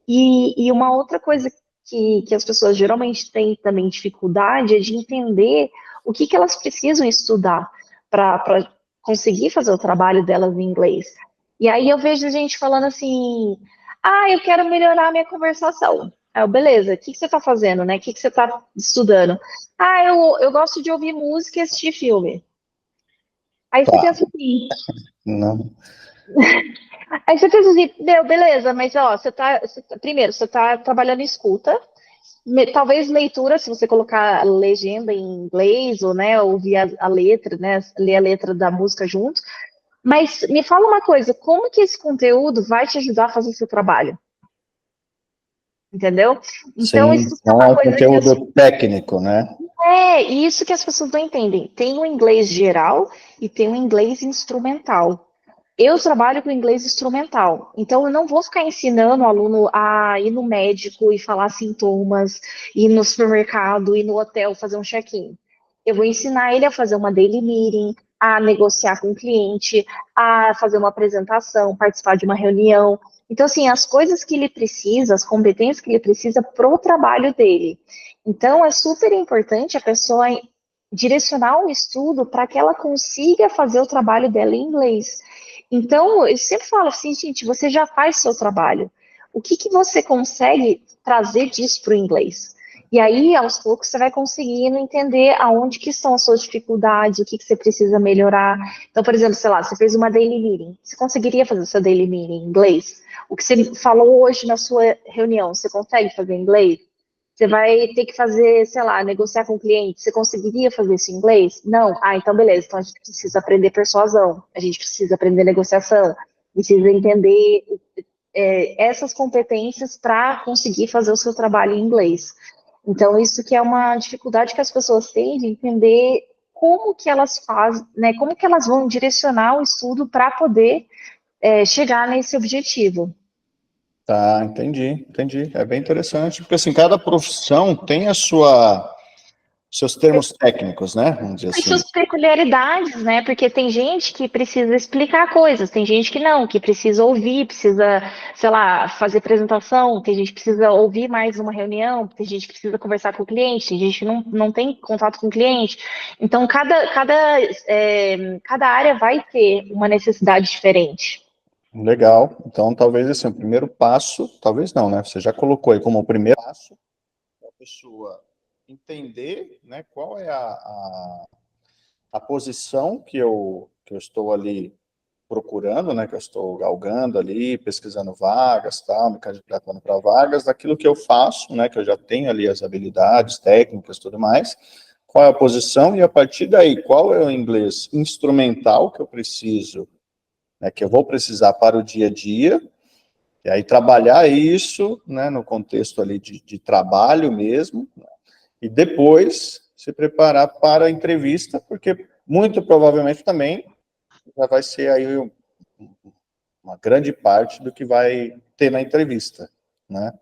E uma outra coisa que as pessoas geralmente têm também dificuldade é de entender o que elas precisam estudar para conseguir fazer o trabalho delas em inglês. E aí eu vejo gente falando assim, eu quero melhorar a minha conversação. Beleza, o que você está fazendo, né? O que você está estudando? Eu gosto de ouvir música e assistir filme. Aí você tá. pensa assim, Não, meu, beleza, mas ó, primeiro, você tá trabalhando em escuta, talvez leitura, se você colocar legenda em inglês, ou, né, ouvir a letra, né, ler a letra da música junto, mas me fala uma coisa, como que esse conteúdo vai te ajudar a fazer o seu trabalho? Entendeu? Então, sim, isso é não é uma um coisa que conteúdo técnico, né? isso que as pessoas não entendem. Tem o inglês geral e tem o inglês instrumental. Eu trabalho com inglês instrumental, então eu não vou ficar ensinando o aluno a ir no médico e falar sintomas, ir no supermercado, ir no hotel fazer um check-in. Eu vou ensinar ele a fazer uma daily meeting, a negociar com o cliente, a fazer uma apresentação, participar de uma reunião. Então, assim, as coisas que ele precisa, as competências que ele precisa pro trabalho dele. Então, é super importante a pessoa direcionar o estudo para que ela consiga fazer o trabalho dela em inglês. Então, eu sempre falo assim, gente, você já faz seu trabalho. O que que você consegue trazer disso para o inglês? E aí, aos poucos, você vai conseguindo entender aonde que são as suas dificuldades, o que que você precisa melhorar. Então, por exemplo, sei lá, você fez uma daily meeting. Você conseguiria fazer o seu daily meeting em inglês? O que você falou hoje na sua reunião, você consegue fazer em inglês? Você vai ter que fazer, sei lá, negociar com o cliente. Você conseguiria fazer isso em inglês? Não? Ah, então beleza. Então a gente precisa aprender persuasão, a gente precisa aprender negociação, precisa entender essas competências para conseguir fazer o seu trabalho em inglês. Então, isso que é uma dificuldade que as pessoas têm de entender como que elas fazem, né, como que elas vão direcionar o estudo para poder chegar nesse objetivo. Tá, entendi. É bem interessante, porque assim, cada profissão tem a sua seus termos técnicos, né? Vamos dizer As assim. suas peculiaridades, né? Porque tem gente que precisa explicar coisas, tem gente que não, que precisa ouvir, precisa, sei lá, fazer apresentação, tem gente que precisa ouvir mais uma reunião, tem gente que precisa conversar com o cliente, tem gente que não tem contato com o cliente. Então, cada área vai ter uma necessidade diferente. Legal. Então, talvez assim, o primeiro passo, talvez não, né? Você já colocou aí como o primeiro passo a pessoa entender, né, qual é a posição que eu estou ali procurando, né, que eu estou galgando ali, pesquisando vagas, tal, me candidatando para vagas, daquilo que eu faço, né, que eu já tenho ali as habilidades técnicas, tudo mais, qual é a posição e a partir daí, qual é o inglês instrumental que eu preciso, né, que eu vou precisar para o dia a dia, e aí trabalhar isso, né, no contexto ali de trabalho mesmo, e depois se preparar para a entrevista, porque muito provavelmente também já vai ser aí uma grande parte do que vai ter na entrevista, né?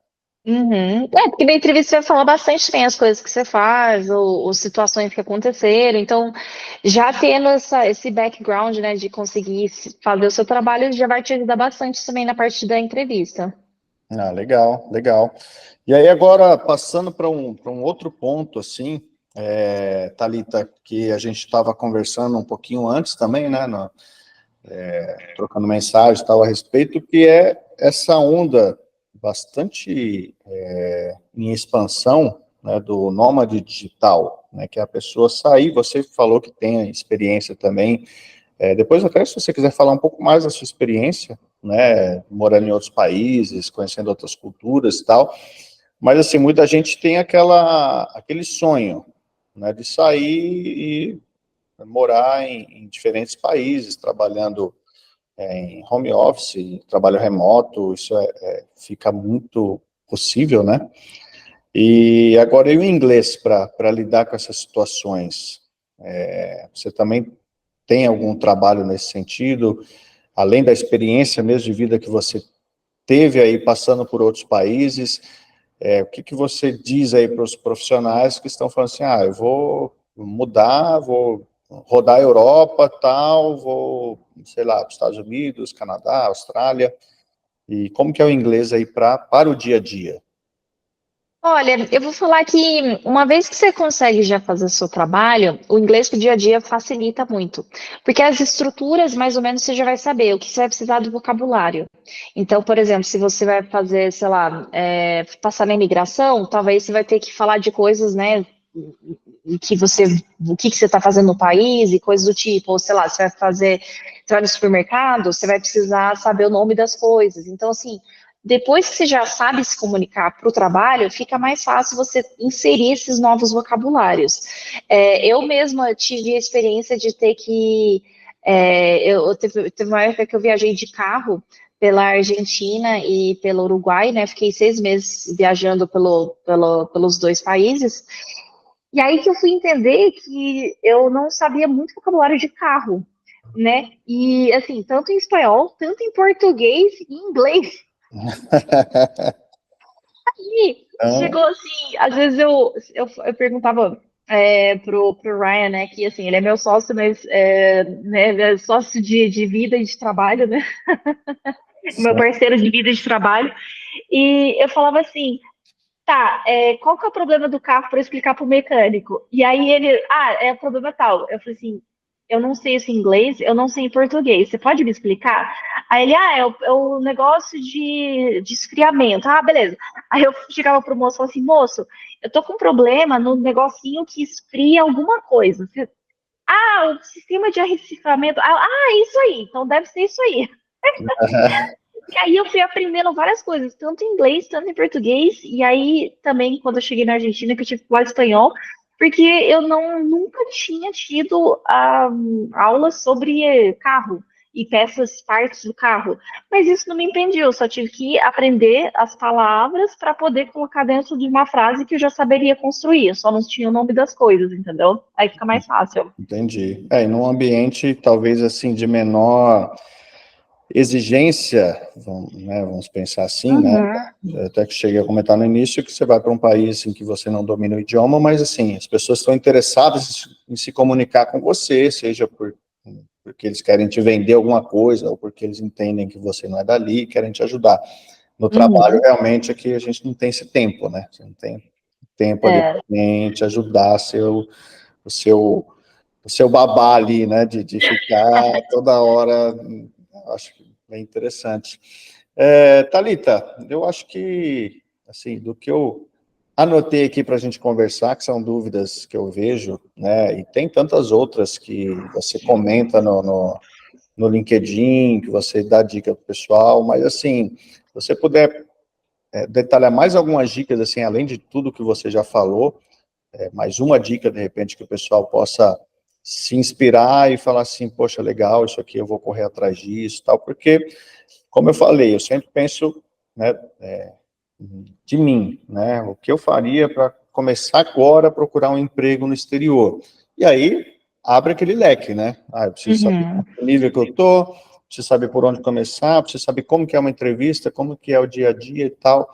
Uhum. Porque na entrevista você vai falar bastante também as coisas que você faz, ou situações que aconteceram. Então, já tendo esse background, né, de conseguir fazer o seu trabalho, já vai te ajudar bastante também na parte da entrevista. Ah, legal. E aí agora, passando para um outro ponto, assim, Thalita, que a gente estava conversando um pouquinho antes também, né, trocando mensagens e tal a respeito, que é essa onda bastante em expansão, né, do nômade digital, né, que é a pessoa sair, você falou que tem experiência também, depois até se você quiser falar um pouco mais da sua experiência, né, morando em outros países, conhecendo outras culturas e tal, mas assim, muita gente tem aquele sonho, né, de sair e morar em diferentes países, trabalhando em home office, trabalho remoto, isso fica muito possível, né? E agora e o inglês para lidar com essas situações? Você também tem algum trabalho nesse sentido, além da experiência mesmo de vida que você teve aí passando por outros países, o que que você diz aí para os profissionais que estão falando assim, eu vou mudar, vou rodar a Europa, tal, vou, sei lá, para os Estados Unidos, Canadá, Austrália, e como que é o inglês aí para o dia a dia? Olha, eu vou falar que uma vez que você consegue já fazer o seu trabalho, o inglês pro dia a dia facilita muito. Porque as estruturas, mais ou menos, você já vai saber o que você vai precisar do vocabulário. Então, por exemplo, se você vai fazer, sei lá, passar na imigração, talvez você vai ter que falar de coisas, né, o que você está fazendo no país e coisas do tipo, ou sei lá, você vai no supermercado, você vai precisar saber o nome das coisas. Então, assim, depois que você já sabe se comunicar para o trabalho, fica mais fácil você inserir esses novos vocabulários. Eu mesma tive a experiência de ter que. Teve uma época que eu viajei de carro pela Argentina e pelo Uruguai, né? Fiquei 6 meses viajando pelos dois países. E aí que eu fui entender que eu não sabia muito vocabulário de carro, né? E assim, tanto em espanhol, tanto em português e em inglês. E chegou Então, assim, às vezes eu perguntava pro Ryan, né, que assim, ele é meu sócio, mas né, ele é sócio de vida e de trabalho, né? meu parceiro de vida de trabalho, e eu falava assim, tá, qual que é o problema do carro para eu explicar pro mecânico? E aí ele, é o problema tal. Eu falei assim, eu não sei esse inglês, eu não sei em português, você pode me explicar? Aí ele, é o negócio de esfriamento. Ah, beleza. Aí eu chegava pro moço e falava assim, moço, eu tô com um problema no negocinho que esfria alguma coisa. O sistema de arrefecimento. Isso aí, então deve ser isso aí. E aí eu fui aprendendo várias coisas, tanto em inglês, tanto em português, e aí também quando eu cheguei na Argentina que eu tive que falar espanhol, porque eu nunca tinha tido aulas sobre carro e peças, partes do carro. Mas isso não me impediu, eu só tive que aprender as palavras para poder colocar dentro de uma frase que eu já saberia construir, eu só não tinha o nome das coisas, entendeu? Aí fica mais fácil. Entendi. E num ambiente, talvez, assim, de menor exigência, vamos pensar assim, né? Uhum, Até que cheguei a comentar no início que você vai para um país em que você não domina o idioma, mas, assim, as pessoas estão interessadas em se comunicar com você, seja porque eles querem te vender alguma coisa, ou porque eles entendem que você não é dali e querem te ajudar. No trabalho, uhum, realmente, aqui a gente não tem esse tempo, né? Você não tem tempo ali é. para te ajudar o seu, o seu babá ali, né? De ficar toda hora, acho que bem interessante. Thalita, eu acho que, assim, do que eu anotei aqui para a gente conversar, que são dúvidas que eu vejo, né? E tem tantas outras que você comenta no LinkedIn, que você dá dica para o pessoal, mas, assim, se você puder detalhar mais algumas dicas, assim, além de tudo que você já falou, mais uma dica, de repente, que o pessoal possa se inspirar e falar assim, poxa, legal, isso aqui eu vou correr atrás disso, tal, porque, como eu falei, eu sempre penso, né, de mim, né, o que eu faria para começar agora a procurar um emprego no exterior. E aí, abre aquele leque, né, eu preciso saber Uhum. o nível que eu tô, preciso saber por onde começar, preciso saber como que é uma entrevista, como que é o dia a dia e tal,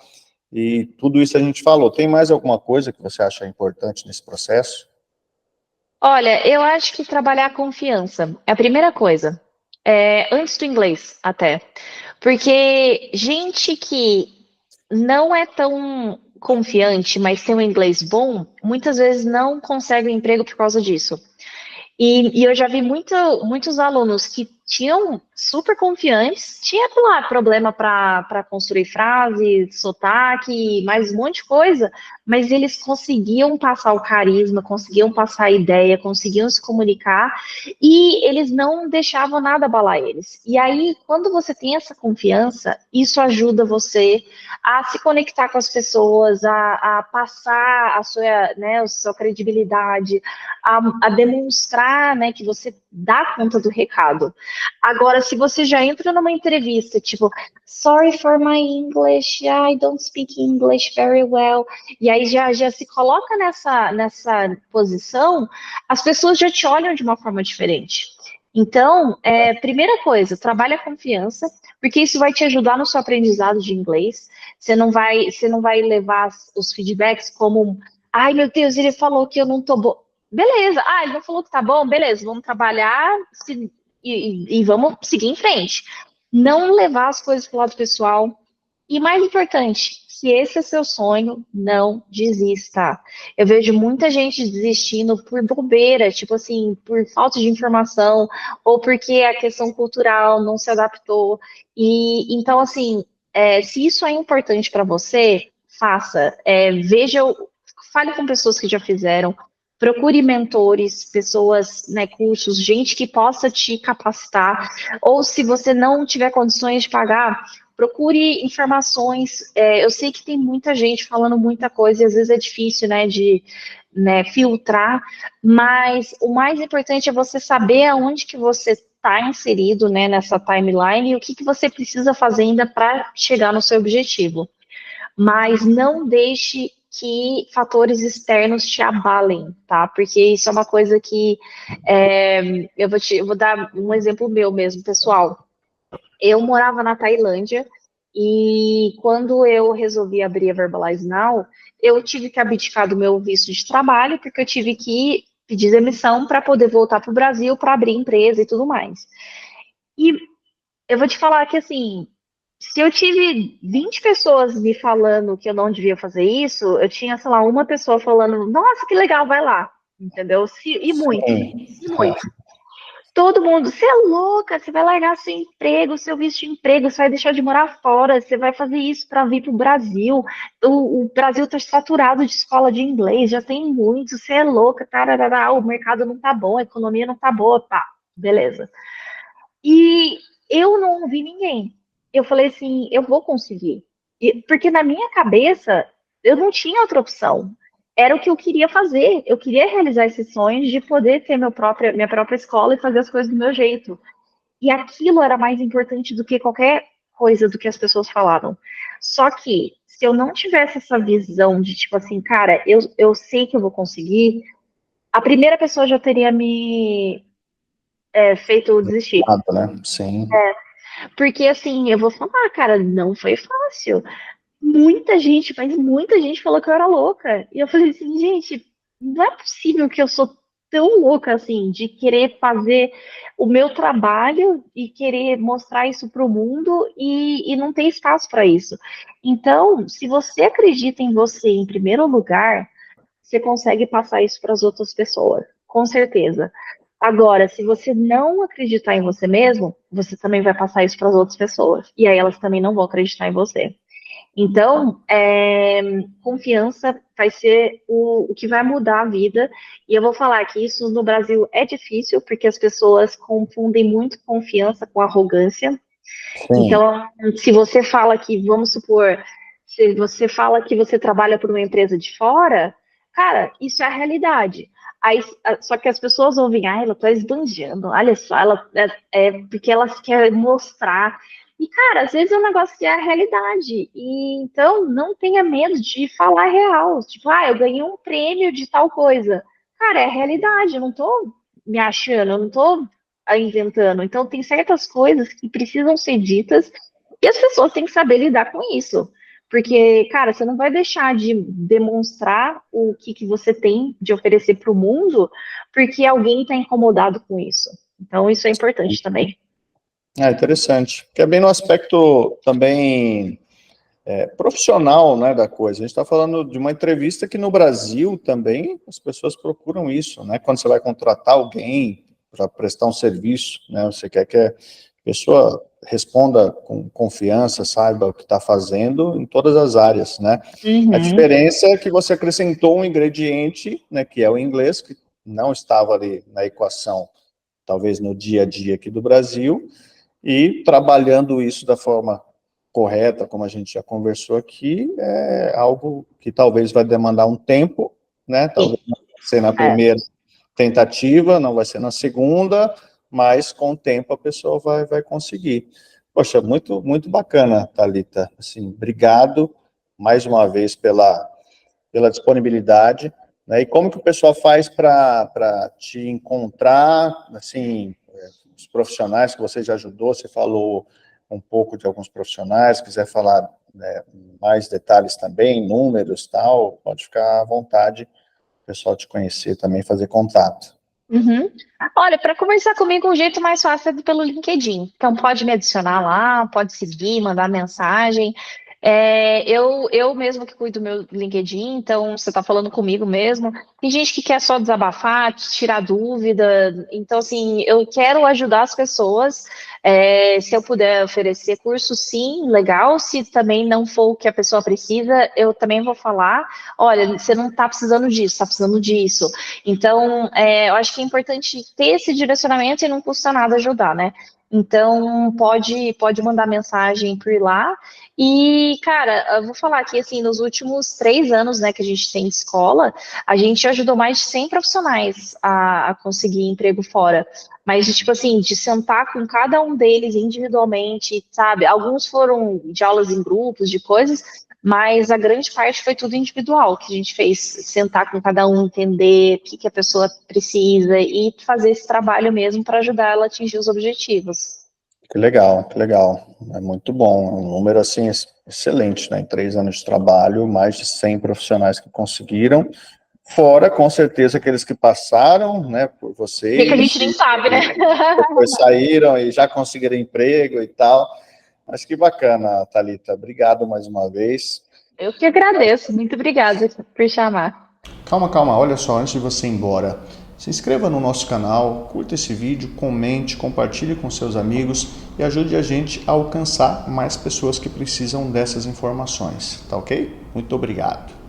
e tudo isso a gente falou. Tem mais alguma coisa que você acha importante nesse processo? Olha, eu acho que trabalhar a confiança é a primeira coisa. Antes do inglês, até. Porque gente que não é tão confiante, mas tem um inglês bom, muitas vezes não consegue um emprego por causa disso. E eu já vi muitos alunos que tinham super confiantes, tinha lá problema para construir frase, sotaque, mais um monte de coisa, mas eles conseguiam passar o carisma, conseguiam passar a ideia, conseguiam se comunicar e eles não deixavam nada abalar eles. E aí, quando você tem essa confiança, isso ajuda você a se conectar com as pessoas, a passar a sua credibilidade, a demonstrar, né, que você dá conta do recado. Agora, se você já entra numa entrevista, tipo, sorry for my English, I don't speak English very well, e aí já se coloca nessa posição, as pessoas já te olham de uma forma diferente. Então, primeira coisa, trabalhe a confiança, porque isso vai te ajudar no seu aprendizado de inglês. Você não vai levar os feedbacks como, ai meu Deus, ele falou que eu não tô boa. Beleza, ele não falou que tá bom, beleza, vamos trabalhar e vamos seguir em frente. Não levar as coisas pro lado pessoal. E mais importante, se esse é seu sonho, não desista. Eu vejo muita gente desistindo por bobeira, tipo assim, por falta de informação, ou porque a questão cultural não se adaptou. E então, assim, se isso é importante para você, faça. Fale com pessoas que já fizeram, procure mentores, pessoas, né, cursos, gente que possa te capacitar, ou se você não tiver condições de pagar, procure informações. Eu sei que tem muita gente falando muita coisa e às vezes é difícil, né, de, né, filtrar, mas o mais importante é você saber aonde que você está inserido, né, nessa timeline e o que você precisa fazer ainda para chegar no seu objetivo. Mas não deixe que fatores externos te abalem, tá? Porque isso é uma coisa que eu vou dar um exemplo meu mesmo, pessoal. Eu morava na Tailândia e quando eu resolvi abrir a Verbalize Now, eu tive que abdicar do meu visto de trabalho, porque eu tive que pedir demissão para poder voltar para o Brasil para abrir empresa e tudo mais. E eu vou te falar que assim, Se eu tive 20 pessoas me falando que eu não devia fazer isso, eu tinha, sei lá, uma pessoa falando, nossa, que legal, vai lá. Entendeu? E muito, Sim. e muito. Todo mundo, você é louca, você vai largar seu emprego, seu visto de emprego, você vai deixar de morar fora, você vai fazer isso para vir para o Brasil. O Brasil está saturado de escola de inglês, já tem muito, você é louca, tarará, o mercado não tá bom, a economia não tá boa, tá, beleza. E eu não ouvi ninguém. Eu falei assim, eu vou conseguir. Porque na minha cabeça, eu não tinha outra opção. Era o que eu queria fazer. Eu queria realizar esses sonhos de poder ter minha própria escola e fazer as coisas do meu jeito. E aquilo era mais importante do que qualquer coisa do que as pessoas falavam. Só que, se eu não tivesse essa visão de, tipo assim, cara, eu sei que eu vou conseguir, a primeira pessoa já teria me feito desistir. Nada, né? Sim. Porque, assim, eu vou falar, cara, não foi fácil. Muita gente, mas muita gente falou que eu era louca. E eu falei assim, gente, não é possível que eu sou tão louca assim, de querer fazer o meu trabalho e querer mostrar isso para o mundo e não ter espaço para isso. Então, se você acredita em você em primeiro lugar, você consegue passar isso para as outras pessoas, com certeza. Agora, se você não acreditar em você mesmo, você também vai passar isso para as outras pessoas. E aí elas também não vão acreditar em você. Então, confiança vai ser o que vai mudar a vida. E eu vou falar que isso no Brasil é difícil, porque as pessoas confundem muito confiança com arrogância. Sim. Então, se você fala que, vamos supor, se você fala que você trabalha por uma empresa de fora, cara, isso é a realidade. Aí, só que as pessoas ouvem, ah, ela tá esbanjando, olha só, ela porque elas querem mostrar. E, cara, às vezes é um negócio que é a realidade. E então não tenha medo de falar real. Tipo, ah, eu ganhei um prêmio de tal coisa. Cara, é a realidade, eu não tô me achando, eu não tô inventando. Então, tem certas coisas que precisam ser ditas e as pessoas têm que saber lidar com isso. Porque, cara, você não vai deixar de demonstrar o que você tem de oferecer para o mundo porque alguém está incomodado com isso. Então, isso é importante também. É interessante. Que é bem no aspecto também profissional, né, da coisa. A gente está falando de uma entrevista que no Brasil também as pessoas procuram isso, né? Quando você vai contratar alguém para prestar um serviço, né? Você quer que a pessoa responda com confiança, saiba o que está fazendo em todas as áreas, né? A Uhum. diferença é que você acrescentou um ingrediente, né, que é o inglês, que não estava ali na equação, talvez no dia a dia aqui do Brasil, e trabalhando isso da forma correta, como a gente já conversou aqui, é algo que talvez vai demandar um tempo, né? Sim. Talvez não vai ser na É. primeira tentativa, não vai ser na segunda, mas com o tempo a pessoa vai conseguir. Poxa, muito, muito bacana, Thalita. Assim, obrigado mais uma vez pela disponibilidade, né? E como que o pessoal faz para te encontrar, assim, os profissionais que você já ajudou, você falou um pouco de alguns profissionais, quiser falar, né, mais detalhes também, números, tal, pode ficar à vontade, o pessoal te conhecer também, fazer contato. Uhum. Olha, para conversar comigo, o jeito mais fácil é pelo LinkedIn. Então, pode me adicionar lá, pode seguir, mandar mensagem. Eu mesmo que cuido do meu LinkedIn, então você está falando comigo mesmo. Tem gente que quer só desabafar, tirar dúvida. Então, assim, eu quero ajudar as pessoas. Se eu puder oferecer curso, sim, legal. Se também não for o que a pessoa precisa, eu também vou falar. Olha, você não está precisando disso, está precisando disso. Então, eu acho que é importante ter esse direcionamento e não custa nada ajudar, né? Então, pode mandar mensagem por lá. E, cara, eu vou falar que, assim, nos últimos 3 anos, né, que a gente tem de escola, a gente ajudou mais de 100 profissionais a conseguir emprego fora. Mas, tipo assim, de sentar com cada um deles individualmente, sabe? Alguns foram de aulas em grupos, de coisas, mas a grande parte foi tudo individual, que a gente fez sentar com cada um, entender o que a pessoa precisa e fazer esse trabalho mesmo para ajudar ela a atingir os objetivos. Que legal, que legal. É muito bom. É um número, assim, excelente, né? Em 3 anos de trabalho, mais de 100 profissionais que conseguiram, fora, com certeza, aqueles que passaram, né, por E que a vocês, gente nem sabe, né? depois saíram e já conseguiram emprego e tal. Mas que bacana, Thalita. Obrigado mais uma vez. Eu que agradeço, muito obrigada por chamar. Calma, calma, olha só, antes de você ir embora, se inscreva no nosso canal, curta esse vídeo, comente, compartilhe com seus amigos e ajude a gente a alcançar mais pessoas que precisam dessas informações, tá ok? Muito obrigado.